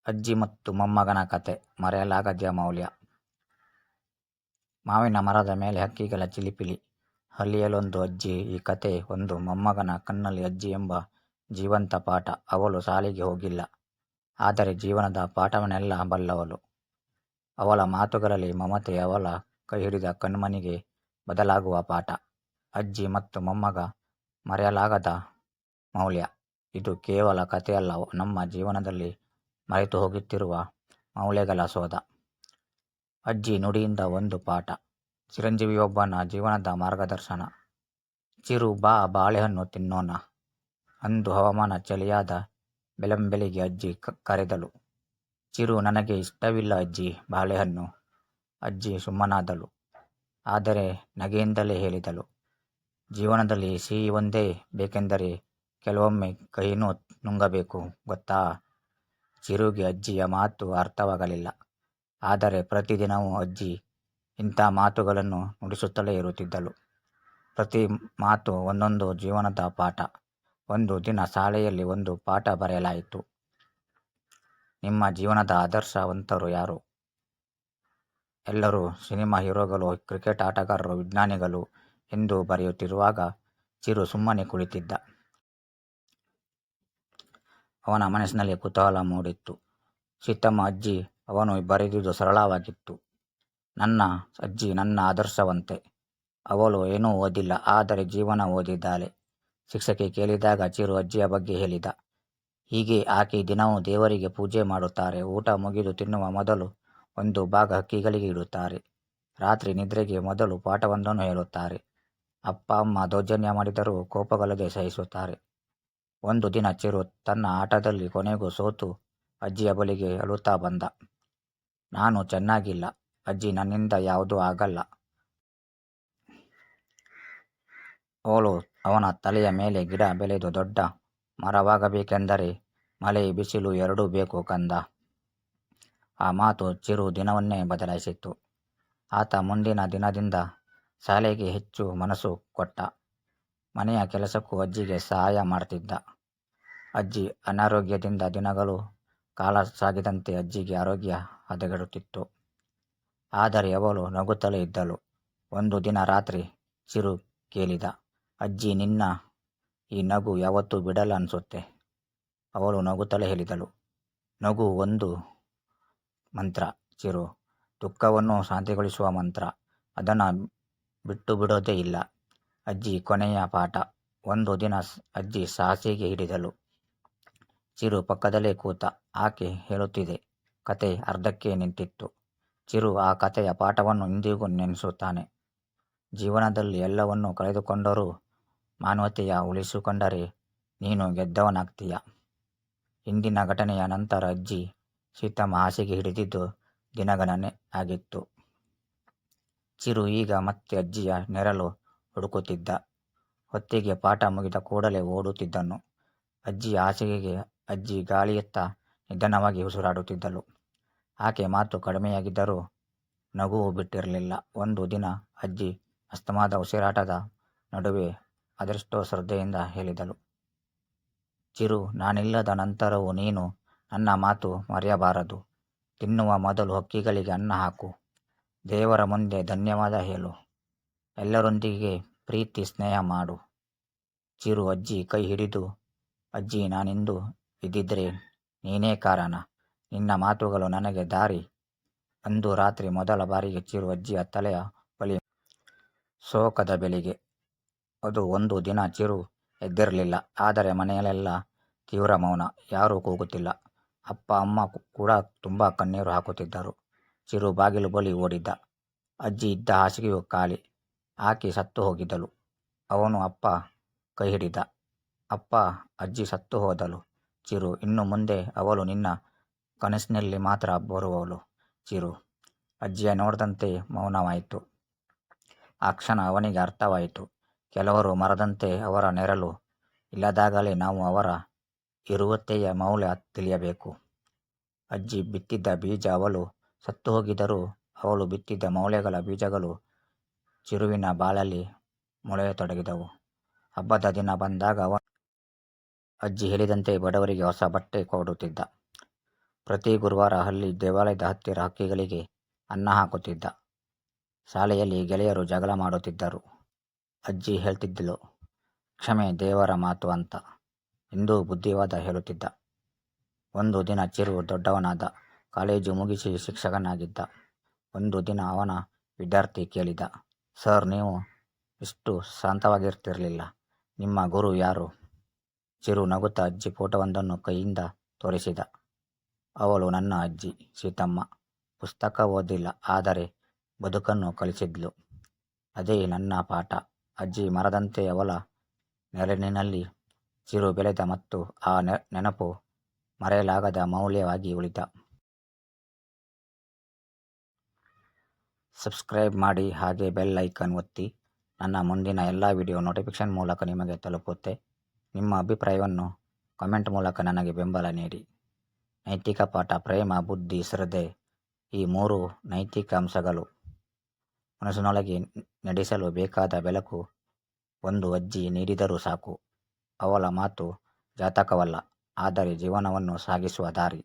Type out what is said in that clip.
ಅಜ್ಜಿ ಮತ್ತು ಮೊಮ್ಮಗನ ಕತೆ ಮರೆಯಲಾಗದ ಮೌಲ್ಯ. ಮಾವಿನ ಮರದ ಮೇಲೆ ಹಕ್ಕಿಗಳ ಚಿಲಿಪಿಲಿ. ಹಳ್ಳಿಯಲ್ಲೊಂದು ಅಜ್ಜಿ. ಈ ಕತೆ ಒಂದು ಮೊಮ್ಮಗನ ಕಣ್ಣಲ್ಲಿ ಅಜ್ಜಿ ಎಂಬ ಜೀವಂತ ಪಾಠ. ಅವಳು ಶಾಲೆಗೆ ಹೋಗಿಲ್ಲ, ಆದರೆ ಜೀವನದ ಪಾಠವನ್ನೆಲ್ಲ ಬಲ್ಲವಳು. ಅವಳ ಮಾತುಗಳಲ್ಲಿ ಮಮತೆ, ಅವಳ ಕೈ ಹಿಡಿದ ಕಣ್ಮನಿಗೆ ಬದಲಾಗುವ ಪಾಠ. ಅಜ್ಜಿ ಮತ್ತು ಮೊಮ್ಮಗ ಮರೆಯಲಾಗದ ಮೌಲ್ಯ. ಇದು ಕೇವಲ ಕಥೆಯಲ್ಲ, ನಮ್ಮ ಜೀವನದಲ್ಲಿ ಮರೆತು ಹೋಗುತ್ತಿರುವ ಮೌಲ್ಯಗಳ ಶೋಧ. ಅಜ್ಜಿ ನುಡಿಯಿಂದ ಒಂದು ಪಾಠ. ಚಿರಂಜೀವಿಯೊಬ್ಬನ ಜೀವನದ ಮಾರ್ಗದರ್ಶನ. ಚಿರು, ಬಾ ಬಾಳೆಹಣ್ಣು ತಿನ್ನೋಣ. ಅಂದು ಹವಾಮಾನ ಚಳಿಯಾದ ಬೆಳಂಬೆಳಿಗ್ಗೆ ಅಜ್ಜಿ ಕರೆದಳು. ಚಿರು, ನನಗೆ ಇಷ್ಟವಿಲ್ಲ ಅಜ್ಜಿ ಬಾಳೆಹಣ್ಣು. ಅಜ್ಜಿ ಸುಮ್ಮನಾದಳು, ಆದರೆ ನಗೆಯಿಂದಲೇ ಹೇಳಿದಳು, ಜೀವನದಲ್ಲಿ ಸಿಹಿ ಒಂದೇ ಬೇಕೆಂದರೆ ಕೆಲವೊಮ್ಮೆ ಕಹಿನೂ ನುಂಗಬೇಕು ಗೊತ್ತಾ. ಚಿರುಗೆ ಅಜ್ಜಿಯ ಮಾತು ಅರ್ಥವಾಗಲಿಲ್ಲ, ಆದರೆ ಪ್ರತಿದಿನವೂ ಅಜ್ಜಿ ಇಂಥ ಮಾತುಗಳನ್ನು ನುಡಿಸುತ್ತಲೇ ಇರುತ್ತಿದ್ದಳು. ಪ್ರತಿ ಮಾತು ಒಂದೊಂದು ಜೀವನದ ಪಾಠ. ಒಂದು ದಿನ ಶಾಲೆಯಲ್ಲಿ ಒಂದು ಪಾಠ ಬರೆಯಲಾಯಿತು. ನಿಮ್ಮ ಜೀವನದ ಆದರ್ಶವಂತರು ಯಾರು? ಎಲ್ಲರೂ ಸಿನಿಮಾ ಹೀರೋಗಳು, ಕ್ರಿಕೆಟ್ ಆಟಗಾರರು, ವಿಜ್ಞಾನಿಗಳು ಎಂದು ಬರೆಯುತ್ತಿರುವಾಗ ಚಿರು ಸುಮ್ಮನೆ ಕುಳಿತಿದ್ದ. ಅವನ ಮನಸ್ಸಿನಲ್ಲಿ ಕುತೂಹಲ ಮೂಡಿತ್ತು. ಸೀತಮ್ಮ ಅಜ್ಜಿ, ಅವನು ಬರೆದಿದ್ದು ಸರಳವಾಗಿತ್ತು. ನನ್ನ ಅಜ್ಜಿ ನನ್ನ ಆದರ್ಶವಂತೆ. ಅವಳು ಏನೂ ಓದಿಲ್ಲ, ಆದರೆ ಜೀವನ ಓದಿದ್ದಾಳೆ. ಶಿಕ್ಷಕಿ ಕೇಳಿದಾಗ ಚಿರು ಅಜ್ಜಿಯ ಬಗ್ಗೆ ಹೇಳಿದ. ಹೀಗೆ ಆಕೆ ದಿನವೂ ದೇವರಿಗೆ ಪೂಜೆ ಮಾಡುತ್ತಾರೆ. ಊಟ ಮುಗಿದು ತಿನ್ನುವ ಮೊದಲು ಒಂದು ಭಾಗ ಹಕ್ಕಿಗಳಿಗೆ ಇಡುತ್ತಾರೆ. ರಾತ್ರಿ ನಿದ್ರೆಗೆ ಮೊದಲು ಪಾಠವೊಂದನ್ನು ಹೇಳುತ್ತಾರೆ. ಅಪ್ಪ ಅಮ್ಮ ದೌರ್ಜನ್ಯ ಮಾಡಿದರೂ ಕೋಪಗೊಳ್ಳದೆ ಸಹಿಸುತ್ತಾರೆ. ಒಂದು ದಿನ ಚಿರು ತನ್ನ ಆಟದಲ್ಲಿ ಕೊನೆಗೂ ಸೋತು ಅಜ್ಜಿಯ ಬಳಿಗೆ ಅಳುತ್ತಾ ಬಂದ. ನಾನು ಚೆನ್ನಾಗಿಲ್ಲ ಅಜ್ಜಿ, ನನ್ನಿಂದ ಯಾವುದೂ ಆಗಲ್ಲ. ಅವಳು ಅವನ ತಲೆಯ ಮೇಲೆ ಗಿಡ ಬೆಳೆದು ದೊಡ್ಡ ಮರವಾಗಬೇಕೆಂದರೆ ಮಳೆ ಬಿಸಿಲು ಎರಡೂ ಬೇಕು ಕಂದ. ಆ ಮಾತು ಚಿರು ದಿನವನ್ನೇ ಬದಲಾಯಿಸಿತು. ಆತ ಮುಂದಿನ ದಿನದಿಂದ ಶಾಲೆಗೆ ಹೆಚ್ಚು ಮನಸ್ಸು ಕೊಟ್ಟ. ಮನೆಯ ಕೆಲಸಕ್ಕೂ ಅಜ್ಜಿಗೆ ಸಹಾಯ ಮಾಡ್ತಿದ್ದ. ಅಜ್ಜಿ ಅನಾರೋಗ್ಯದಿಂದ ದಿನಗಳು ಕಾಲ ಸಾಗಿದಂತೆ ಅಜ್ಜಿಗೆ ಆರೋಗ್ಯ ಹದಗೆಡುತ್ತಿತ್ತು. ಆದರೆ ಅವಳು ನಗುತ್ತಲೇ ಇದ್ದಳು. ಒಂದು ದಿನ ರಾತ್ರಿ ಚಿರು ಕೇಳಿದ, ಅಜ್ಜಿ, ನಿನ್ನ ಈ ನಗು ಯಾವತ್ತೂ ಬಿಡಲ್ಲ ಅನ್ಸುತ್ತೆ. ಅವಳು ನಗುತ್ತಲೇ ಹೇಳಿದಳು, ನಗು ಒಂದು ಮಂತ್ರ ಚಿರು, ದುಃಖವನ್ನು ಶಾಂತಿಗೊಳಿಸುವ ಮಂತ್ರ. ಅದನ್ನು ಬಿಟ್ಟು ಬಿಡೋದೇ ಇಲ್ಲ. ಅಜ್ಜಿ ಕೊನೆಯ ಪಾಠ. ಒಂದು ದಿನ ಅಜ್ಜಿ ಹಾಸಿಗೆ ಹಿಡಿದಳು. ಚಿರು ಪಕ್ಕದಲ್ಲೇ ಕೂತ. ಆಕೆ ಹೇಳುತ್ತಿದ್ದ ಕತೆ ಅರ್ಧಕ್ಕೆ ನಿಂತಿತ್ತು. ಚಿರು ಆ ಕಥೆಯ ಪಾಠವನ್ನು ಇಂದಿಗೂ ನೆನೆಸುತ್ತಾನೆ. ಜೀವನದಲ್ಲಿ ಎಲ್ಲವನ್ನೂ ಕಳೆದುಕೊಂಡರೂ ಮಾನವತೆಯ ಉಳಿಸಿಕೊಂಡರೆ ನೀನು ಗೆದ್ದವನಾಗ್ತೀಯ. ಇಂದಿನ ಘಟನೆಯ ನಂತರ ಅಜ್ಜಿ ಸೀತಮ್ಮ ಹಾಸಿಗೆ ಹಿಡಿದಿದ್ದು ದಿನಗಣನೆ ಆಗಿತ್ತು. ಚಿರು ಈಗ ಮತ್ತೆ ಅಜ್ಜಿಯ ನೆರಳು ಹುಡುಕುತ್ತಿದ್ದ. ಹೊತ್ತಿಗೆ ಪಾಠ ಮುಗಿದ ಕೂಡಲೇ ಓಡುತ್ತಿದ್ದನು ಅಜ್ಜಿಯ ಹಾಸಿಗೆಗೆ. ಅಜ್ಜಿ ಗಾಳಿಯತ್ತ ನಿಧಾನವಾಗಿ ಉಸಿರಾಡುತ್ತಿದ್ದಳು. ಆಕೆ ಮಾತು ಕಡಿಮೆಯಾಗಿದ್ದರೂ ನಗುವು ಬಿಟ್ಟಿರಲಿಲ್ಲ. ಒಂದು ದಿನ ಅಜ್ಜಿ ಅಸ್ತಮಾದ ಉಸಿರಾಟದ ನಡುವೆ ಅದೆಷ್ಟೋ ಶ್ರದ್ಧೆಯಿಂದ ಹೇಳಿದಳು, ಚಿರು, ನಾನಿಲ್ಲದ ನಂತರವೂ ನೀನು ನನ್ನ ಮಾತು ಮರೆಯಬಾರದು. ತಿನ್ನುವ ಮೊದಲು ಹಕ್ಕಿಗಳಿಗೆ ಅನ್ನ ಹಾಕು. ದೇವರ ಮುಂದೆ ಧನ್ಯವಾದ ಹೇಳು. ಎಲ್ಲರೊಂದಿಗೆ ಪ್ರೀತಿ ಸ್ನೇಹ ಮಾಡು. ಚಿರು ಅಜ್ಜಿ ಕೈ ಹಿಡಿದು, ಅಜ್ಜಿ, ನಾನಿಂದು ಇದ್ದಿದ್ರೆ ನೀನೇ ಕಾರಣ. ನಿನ್ನ ಮಾತುಗಳು ನನಗೆ ದಾರಿ. ಅಂದು ರಾತ್ರಿ ಮೊದಲ ಬಾರಿಗೆ ಚಿರು ಅಜ್ಜಿಯ ತಲೆಯ ಬಳಿ ಶೋಕದ ಬೆಳಿಗ್ಗೆ. ಅದು ಒಂದು ದಿನ ಚಿರು ಎದ್ದಿರಲಿಲ್ಲ, ಆದರೆ ಮನೆಯಲ್ಲೆಲ್ಲ ತೀವ್ರ ಮೌನ. ಯಾರೂ ಕೂಗುತ್ತಿಲ್ಲ. ಅಪ್ಪ ಅಮ್ಮ ಕೂಡ ತುಂಬ ಕಣ್ಣೀರು ಹಾಕುತ್ತಿದ್ದರು. ಚಿರು ಬಾಗಿಲು ಬಳಿ ಓಡಿದ್ದ. ಅಜ್ಜಿ ಇದ್ದ ಹಾಸಿಗೆಯು ಖಾಲಿ. ಆಕೆ ಸತ್ತು ಹೋಗಿದ್ದಳು. ಅವನು ಅಪ್ಪ ಕೈ ಹಿಡಿದ. ಅಪ್ಪ, ಅಜ್ಜಿ ಸತ್ತು ಹೋದಳು ಚಿರು. ಇನ್ನು ಮುಂದೆ ಅವಳು ನಿನ್ನ ಕನಸಿನಲ್ಲಿ ಮಾತ್ರ ಬರುವವಳು ಚಿರು. ಅಜ್ಜಿಯ ನೋಡದಂತೆ ಮೌನವಾಯಿತು. ಆ ಕ್ಷಣ ಅವನಿಗೆ ಅರ್ಥವಾಯಿತು, ಕೆಲವರು ಮರದಂತೆ ಅವರ ನೆರಳು ಇಲ್ಲದಾಗಲೇ ನಾವು ಅವರ ಇರುವತ್ತೆಯ ಮೌಲ್ಯ ತಿಳಿಯಬೇಕು. ಅಜ್ಜಿ ಬಿತ್ತಿದ್ದ ಬೀಜ ಅವಳು ಸತ್ತು ಹೋಗಿದ್ದರೂ ಅವಳು ಬಿತ್ತಿದ್ದ ಮೌಲ್ಯಗಳ ಬೀಜಗಳು ಚಿರುವಿನ ಬಾಳಲ್ಲಿ ಮೊಳೆಯತೊಡಗಿದವು. ಹಬ್ಬದ ದಿನ ಬಂದಾಗ ಅಜ್ಜಿ ಹೇಳಿದಂತೆ ಬಡವರಿಗೆ ಹೊಸ ಬಟ್ಟೆ ಕೊಡುತ್ತಿದ್ದ. ಪ್ರತಿ ಗುರುವಾರ ಅಲ್ಲಿ ದೇವಾಲಯದ ಹತ್ತಿರ ಹಕ್ಕಿಗಳಿಗೆ ಅನ್ನ ಹಾಕುತ್ತಿದ್ದ. ಶಾಲೆಯಲ್ಲಿ ಗೆಳೆಯರು ಜಗಳ ಮಾಡುತ್ತಿದ್ದರು. ಅಜ್ಜಿ ಹೇಳ್ತಿದ್ದಳು, ಕ್ಷಮೆ ದೇವರ ಮಾತು ಅಂತ. ಎಂದು ಬುದ್ಧಿವಾದ ಹೇಳುತ್ತಿದ್ದ. ಒಂದು ದಿನ ಚಿರು ದೊಡ್ಡವನಾದ. ಕಾಲೇಜು ಮುಗಿಸಿ ಶಿಕ್ಷಕನಾಗಿದ್ದ. ಒಂದು ದಿನ ಅವನ ವಿದ್ಯಾರ್ಥಿ ಕೇಳಿದ, ಸರ್, ನೀವು ಇಷ್ಟು ಶಾಂತವಾಗಿರ್ತಿರ್ಲಿಲ್ಲ. ನಿಮ್ಮ ಗುರು ಯಾರು? ಚಿರು ನಗುತ್ತಾ ಅಜ್ಜಿ ಫೋಟೋವೊಂದನ್ನು ಕೈಯಿಂದ ತೋರಿಸಿದ. ಅವಳು ನನ್ನ ಅಜ್ಜಿ ಸೀತಮ್ಮ. ಪುಸ್ತಕ ಓದಿಲ್ಲ, ಆದರೆ ಬದುಕನ್ನು ಕಲಿಸಿದ್ಲು. ಅದೇ ನನ್ನ ಪಾಠ. ಅಜ್ಜಿ ಮರದಂತೆ ಅವಳ ನೆರಳಿನಲ್ಲಿ ಚಿರು ಬೆಳೆದ ಮತ್ತು ಆ ನೆನಪು ಮರೆಯಲಾಗದ ಮೌಲ್ಯವಾಗಿ ಉಳಿದ. ಸಬ್ಸ್ಕ್ರೈಬ್ ಮಾಡಿ, ಹಾಗೆ ಬೆಲ್ ಐಕಾನ್ ಒತ್ತಿ. ನನ್ನ ಮುಂದಿನ ಎಲ್ಲ ವಿಡಿಯೋ ನೋಟಿಫಿಕೇಷನ್ ಮೂಲಕ ನಿಮಗೆ ತಲುಪುತ್ತೆ. ನಿಮ್ಮ ಅಭಿಪ್ರಾಯವನ್ನು ಕಮೆಂಟ್ ಮೂಲಕ ನನಗೆ ಬೆಂಬಲ ನೀಡಿ. ನೈತಿಕ ಪಾಠ: ಪ್ರೇಮ, ಬುದ್ಧಿ, ಶ್ರದ್ಧೆ ಈ 3 ನೈತಿಕ ಅಂಶಗಳು ಮನಸ್ಸಿನೊಳಗೆ ನಡೆಸಲು ಬೇಕಾದ ಬೆಳಕು ಒಂದು ಅಜ್ಜಿ ನೀಡಿದರೂ ಸಾಕು. ಅವಳ ಮಾತು ಜಾತಕವಲ್ಲ, ಆದರೆ ಜೀವನವನ್ನು ಸಾಗಿಸುವ ದಾರಿ.